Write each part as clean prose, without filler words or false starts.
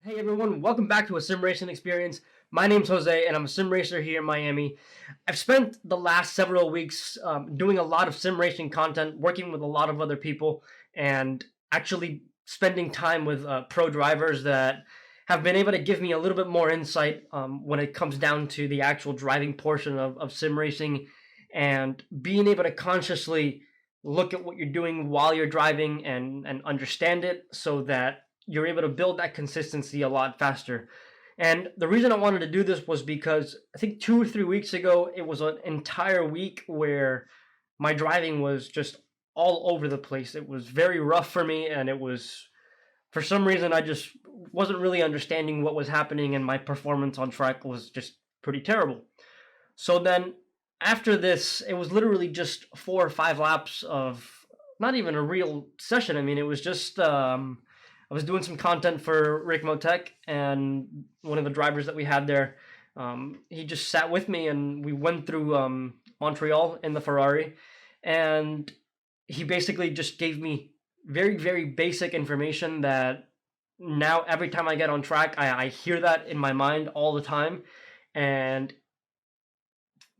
Hey everyone, welcome back to a sim racing experience. My name's Jose and I'm a sim racer here in Miami. I've spent the last several weeks doing a lot of sim racing content, working with a lot of other people, and actually spending time with pro drivers that have been able to give me a little bit more insight when it comes down to the actual driving portion of sim racing and being able to consciously look at what you're doing while you're driving and understand it so that you're able to build that consistency a lot faster. And the reason I wanted to do this was because I think 2 or 3 weeks ago, it was an entire week where my driving was just all over the place. It was very rough for me, and it was, for some reason, I just wasn't really understanding what was happening, and my performance on track was just pretty terrible. So then, after this, it was literally just 4 or 5 laps of not even a real session. I mean, it was just I was doing some content for Rick Motec, and one of the drivers that we had there, he just sat with me, and we went through Montreal in the Ferrari, and he basically just gave me very, very basic information that now every time I get on track, I hear that in my mind all the time, and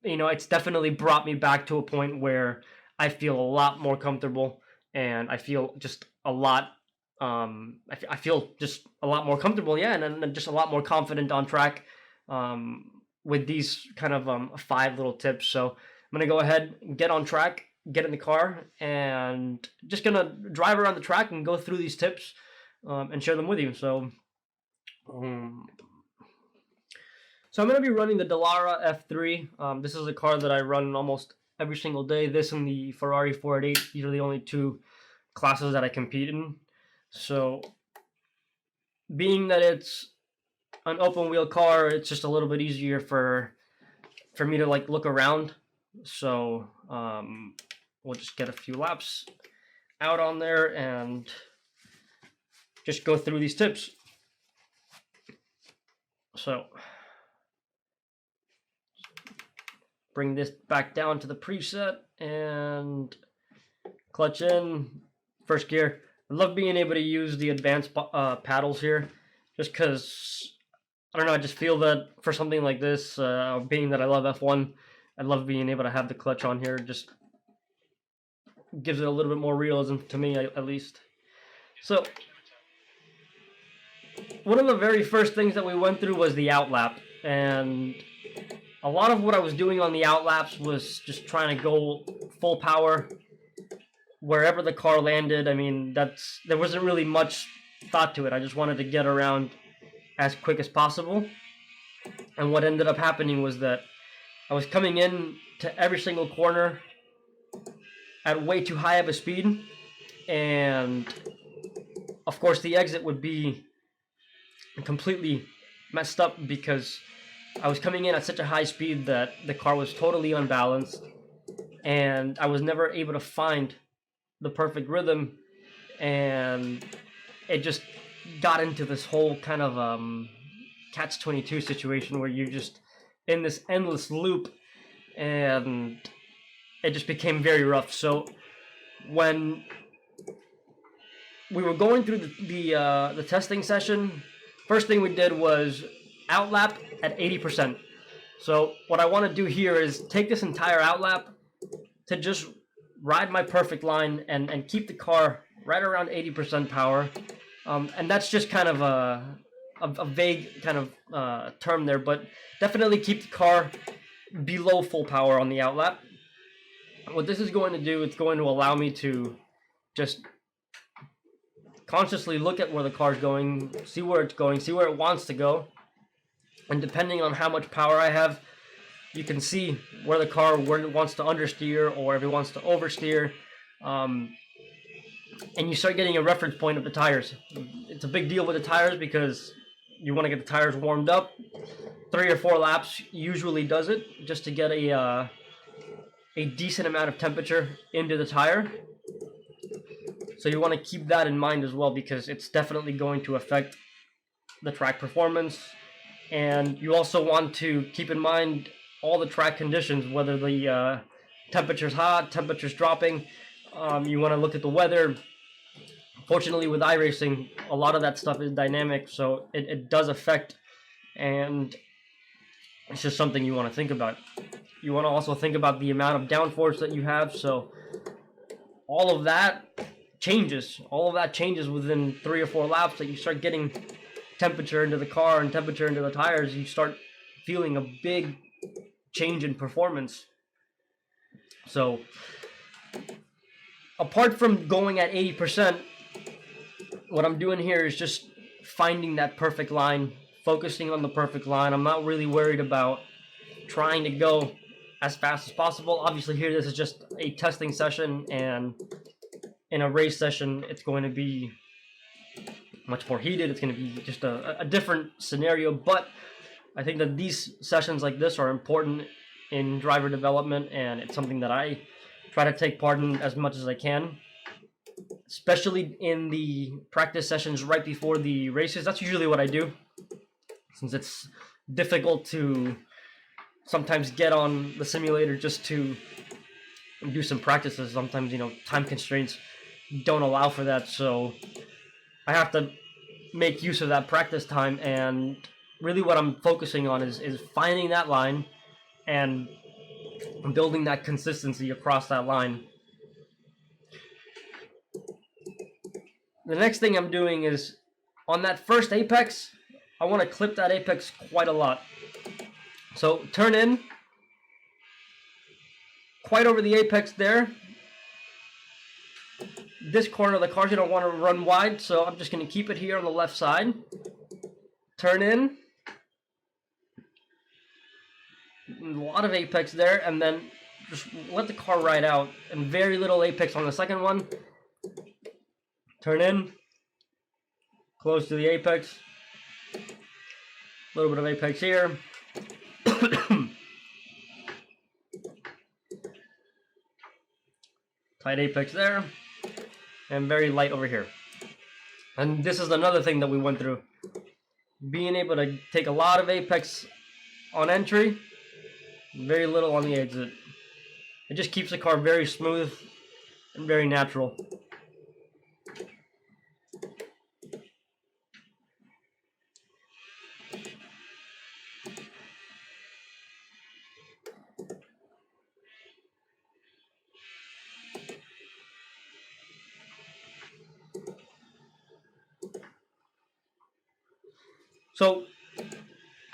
it's definitely brought me back to a point where I feel a lot more comfortable, and I feel just a lot I feel just a lot more comfortable, yeah, and just a lot more confident on track with these kind of 5 little tips. So I'm gonna go ahead and get on track, get in the car, and just gonna drive around the track and go through these tips and share them with you. Um, so I'm gonna be running the Dallara F3. This is a car that I run almost every single day. This and the Ferrari 488. These are the only two classes that I compete in. So, being that it's an open wheel car, it's just a little bit easier for me to like look around. So we'll just get a few laps out on there and just go through these tips. So bring this back down to the preset and clutch in, first gear. I love being able to use the advanced paddles here, just because, I don't know, I just feel that for something like this, being that I love F1, I love being able to have the clutch on here. Just gives it a little bit more realism to me, at least. So, one of the very first things that we went through was the outlap, and a lot of what I was doing on the outlaps was just trying to go full power wherever the car landed. I mean, there wasn't really much thought to it. I just wanted to get around as quick as possible. And what ended up happening was that I was coming in to every single corner at way too high of a speed, and of course the exit would be completely messed up because I was coming in at such a high speed that the car was totally unbalanced, and I was never able to find the perfect rhythm, and it just got into this whole kind of catch-22 situation where you're just in this endless loop, and it just became very rough. So when we were going through the testing session, first thing we did was outlap at 80%. So what I want to do here is take this entire outlap to just ride my perfect line and keep the car right around 80% power. And that's just kind of a vague kind of term there, but definitely keep the car below full power on the outlap. What this is going to do, it's going to allow me to just consciously look at where the car's going, see where it's going, see where it wants to go, and depending on how much power I have, you can see where the car wants to understeer or if it wants to oversteer, and you start getting a reference point of the tires. It's a big deal with the tires because you want to get the tires warmed up. 3 or 4 laps usually does it, just to get a decent amount of temperature into the tire. So you want to keep that in mind as well, because it's definitely going to affect the track performance. And you also want to keep in mind all the track conditions, whether the temperature's hot, temperature's dropping. You want to look at the weather, Fortunately, with iRacing, a lot of that stuff is dynamic, so it does affect, and it's just something you want to think about. You want to also think about the amount of downforce that you have, so all of that changes. All of that changes within 3 or 4 laps that you start getting temperature into the car and temperature into the tires. You start feeling a big change in performance. So apart from going at 80%, what I'm doing here is just finding that perfect line, focusing on the perfect line. I'm not really worried about trying to go as fast as possible. Obviously here this is just a testing session, and in a race session it's going to be much more heated. It's going to be just a different scenario, but I think that these sessions like this are important in driver development, and it's something that I try to take part in as much as I can, especially in the practice sessions right before the races. That's usually what I do, since it's difficult to sometimes get on the simulator just to do some practices. Sometimes, time constraints don't allow for that, so I have to make use of that practice time, and really what I'm focusing on is finding that line and building that consistency across that line. The next thing I'm doing is, on that first apex, I want to clip that apex quite a lot. So turn in, quite over the apex there. This corner of the car's going to want to run wide, so I'm just going to keep it here on the left side. Turn in. A lot of apex there, and then just let the car ride out, and very little apex on the second one. Turn in. Close to the apex. A little bit of apex here. Tight apex there, and very light over here. And this is another thing that we went through. Being able to take a lot of apex on entry, very little on the exit. It just keeps the car very smooth and very natural. So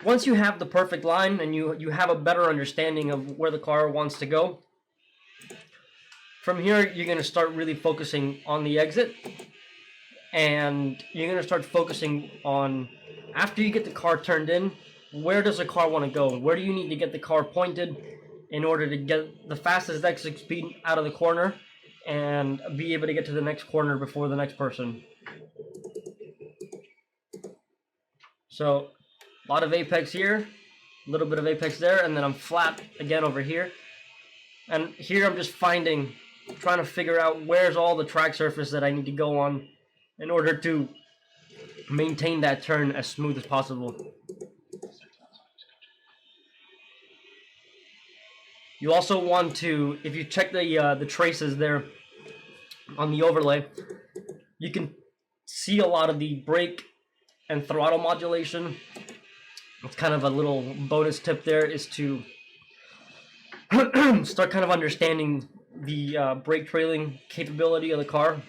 once you have the perfect line and you have a better understanding of where the car wants to go, from here you're going to start really focusing on the exit, and you're going to start focusing on, after you get the car turned in, where does the car want to go? Where do you need to get the car pointed in order to get the fastest exit speed out of the corner and be able to get to the next corner before the next person? So a lot of apex here, a little bit of apex there, and then I'm flat again over here. And here I'm just trying to figure out where's all the track surface that I need to go on in order to maintain that turn as smooth as possible. You also want to, if you check the traces there on the overlay, you can see a lot of the brake and throttle modulation. It's kind of a little bonus tip there, is to start kind of understanding the brake trailing capability of the car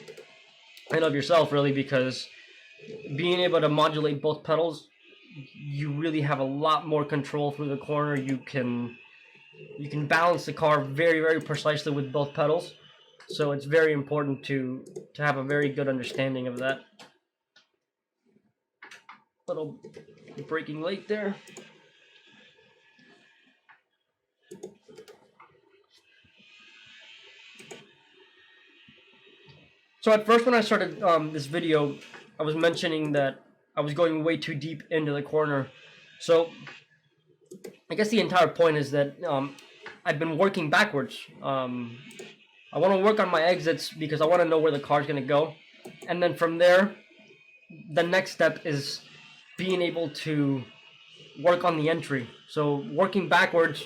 and of yourself, really, because being able to modulate both pedals, you really have a lot more control through the corner. You can balance the car very, very precisely with both pedals, so it's very important to have a very good understanding of that. Little braking late there. So at first when I started this video, I was mentioning that I was going way too deep into the corner. So I guess the entire point is that I've been working backwards. I want to work on my exits because I want to know where the car's going to go. And then from there, the next step is being able to work on the entry. So working backwards,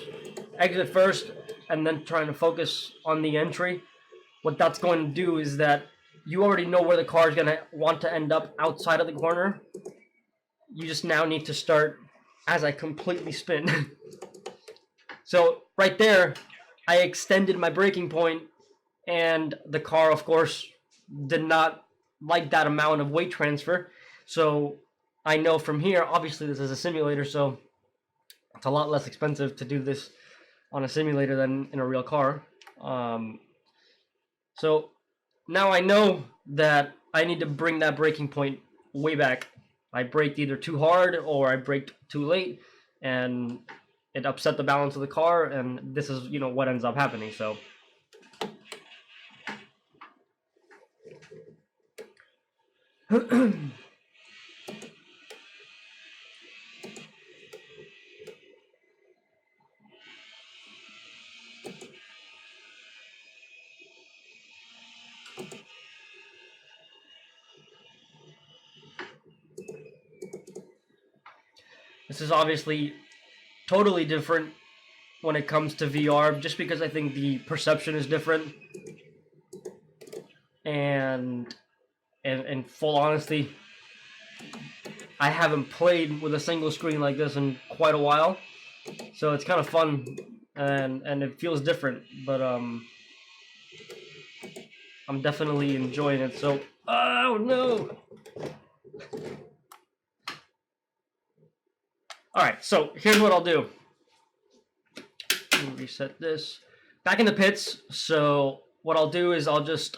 exit first, and then trying to focus on the entry. What that's going to do is that you already know where the car is going to want to end up outside of the corner. You just now need to start as I completely spin. So right there, I extended my braking point, and the car, of course, did not like that amount of weight transfer. So I know from here, obviously this is a simulator, so it's a lot less expensive to do this on a simulator than in a real car. So now I know that I need to bring that braking point way back. I braked either too hard or I braked too late, and it upset the balance of the car, and this is, what ends up happening. So this is obviously totally different when it comes to VR, just because I think the perception is different. And in full honesty, I haven't played with a single screen like this in quite a while, so it's kind of fun, and it feels different. But I'm definitely enjoying it. So, oh no! All right, so here's what I'll do. Let me reset this. Back in the pits. So what I'll do is I'll just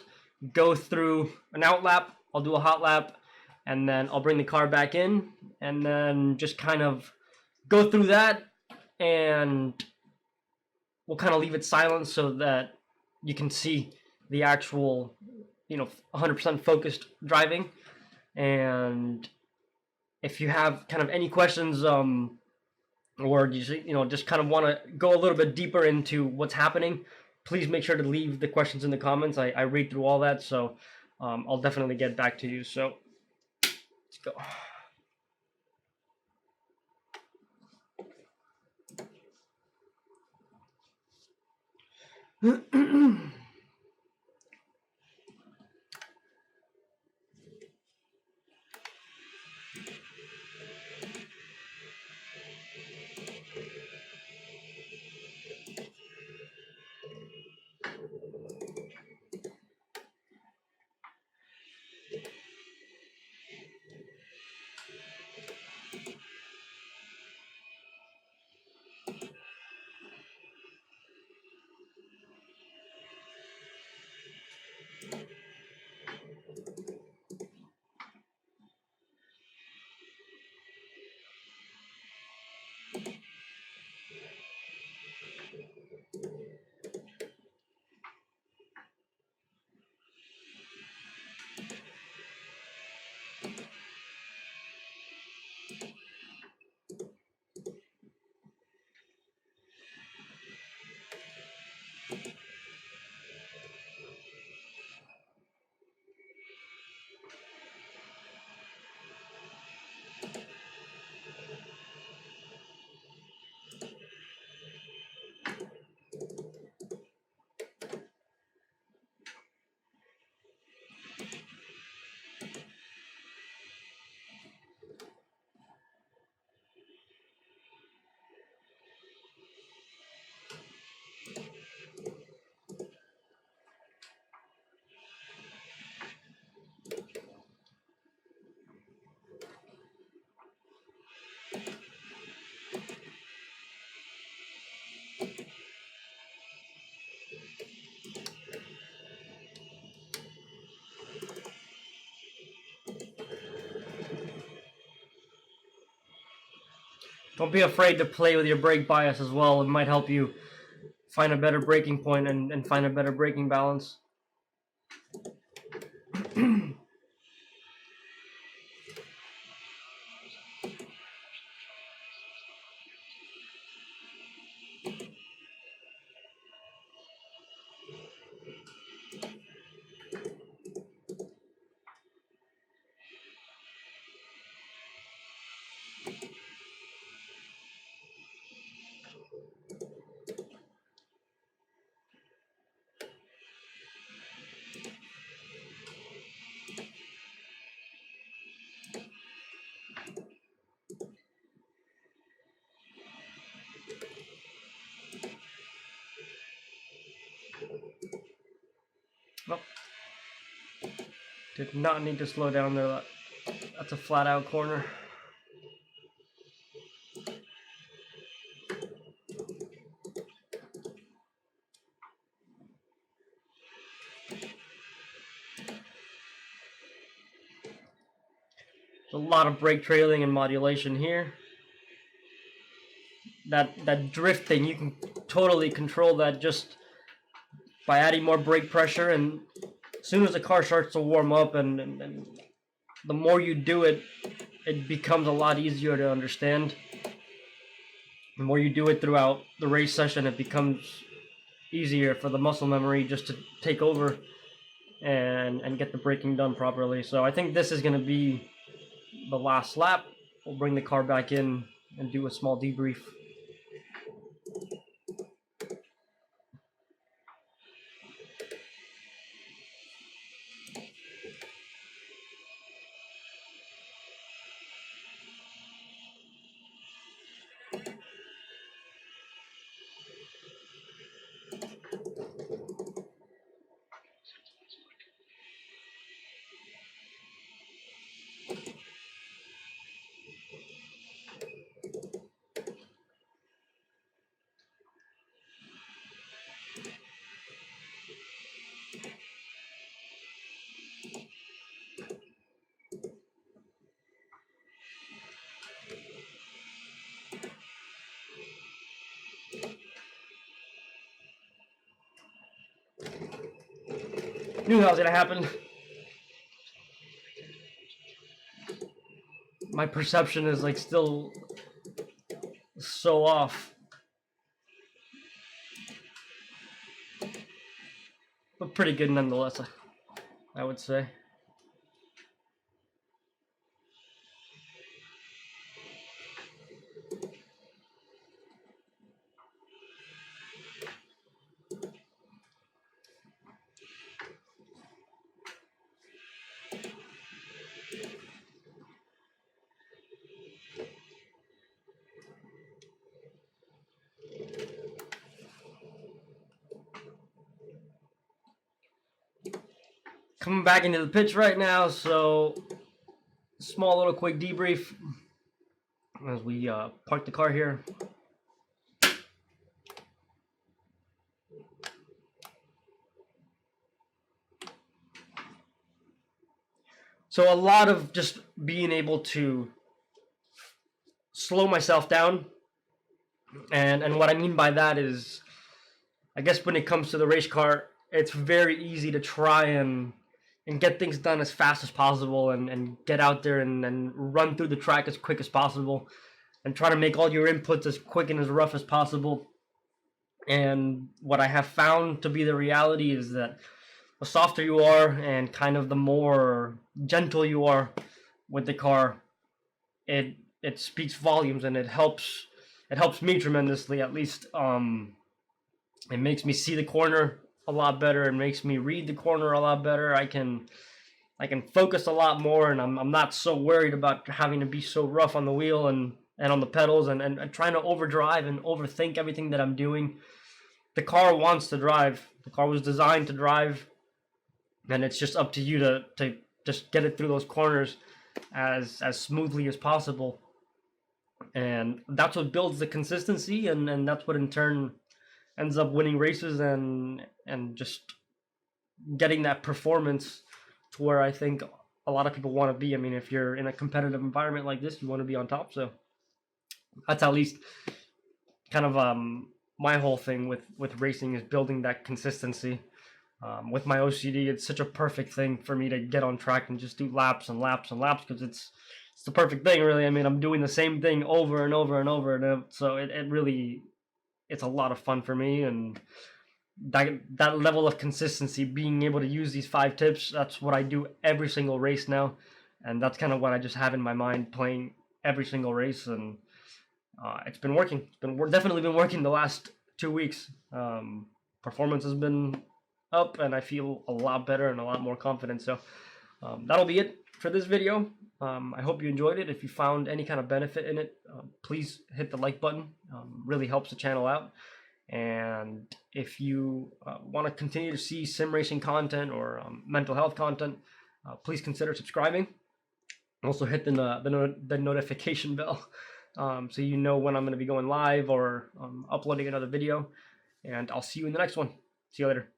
go through an out lap. I'll do a hot lap, and then I'll bring the car back in, and then just kind of go through that, and we'll kind of leave it silent so that you can see the actual, 100% focused driving. And if you have kind of any questions, or just kind of want to go a little bit deeper into what's happening, please make sure to leave the questions in the comments. I read through all that, so I'll definitely get back to you. So let's go. Don't be afraid to play with your brake bias as well. It might help you find a better braking point and find a better braking balance. Oh, did not need to slow down there. That's a flat out corner. A lot of brake trailing and modulation here. That drifting, you can totally control that just by adding more brake pressure, and as soon as the car starts to warm up and the more you do it, it becomes a lot easier to understand. The more you do it throughout the race session, it becomes easier for the muscle memory just to take over and get the braking done properly. So I think this is going to be the last lap. We'll bring the car back in and do a small debrief. Knew that was gonna happen. My perception is like still so off. But pretty good nonetheless, I would say. Coming back into the pitch right now, so small little quick debrief as we park the car here. So a lot of just being able to slow myself down, and what I mean by that is, I guess when it comes to the race car, it's very easy to try and get things done as fast as possible and get out there and run through the track as quick as possible and try to make all your inputs as quick and as rough as possible. And what I have found to be the reality is that the softer you are and kind of the more gentle you are with the car, it speaks volumes, and it helps me tremendously. At least it makes me see the corner a lot better. It makes me read the corner a lot better. I can focus a lot more, and I'm not so worried about having to be so rough on the wheel and on the pedals and trying to overdrive and overthink everything that I'm doing. The car wants to drive. The car was designed to drive, and it's just up to you to just get it through those corners as smoothly as possible. And that's what builds the consistency, and that's what in turn ends up winning races and just getting that performance to where I think a lot of people want to be. I mean, if you're in a competitive environment like this, you want to be on top. So that's at least kind of my whole thing with racing, is building that consistency. With my OCD, it's such a perfect thing for me to get on track and just do laps and laps and laps, because it's the perfect thing, really. I mean, I'm doing the same thing over and over and over, and so it really, it's a lot of fun for me. And that level of consistency, being able to use these 5 tips, that's what I do every single race now, and that's kind of what I just have in my mind playing every single race. And it's been working. Definitely been working the last 2 weeks. Performance has been up, and I feel a lot better and a lot more confident. So that'll be it for this video. I hope you enjoyed it. If you found any kind of benefit in it, please hit the like button. Really helps the channel out. And if you want to continue to see sim racing content or mental health content, please consider subscribing. Also hit the notification bell so you know when I'm going to be going live or uploading another video. And I'll see you in the next one. See you later.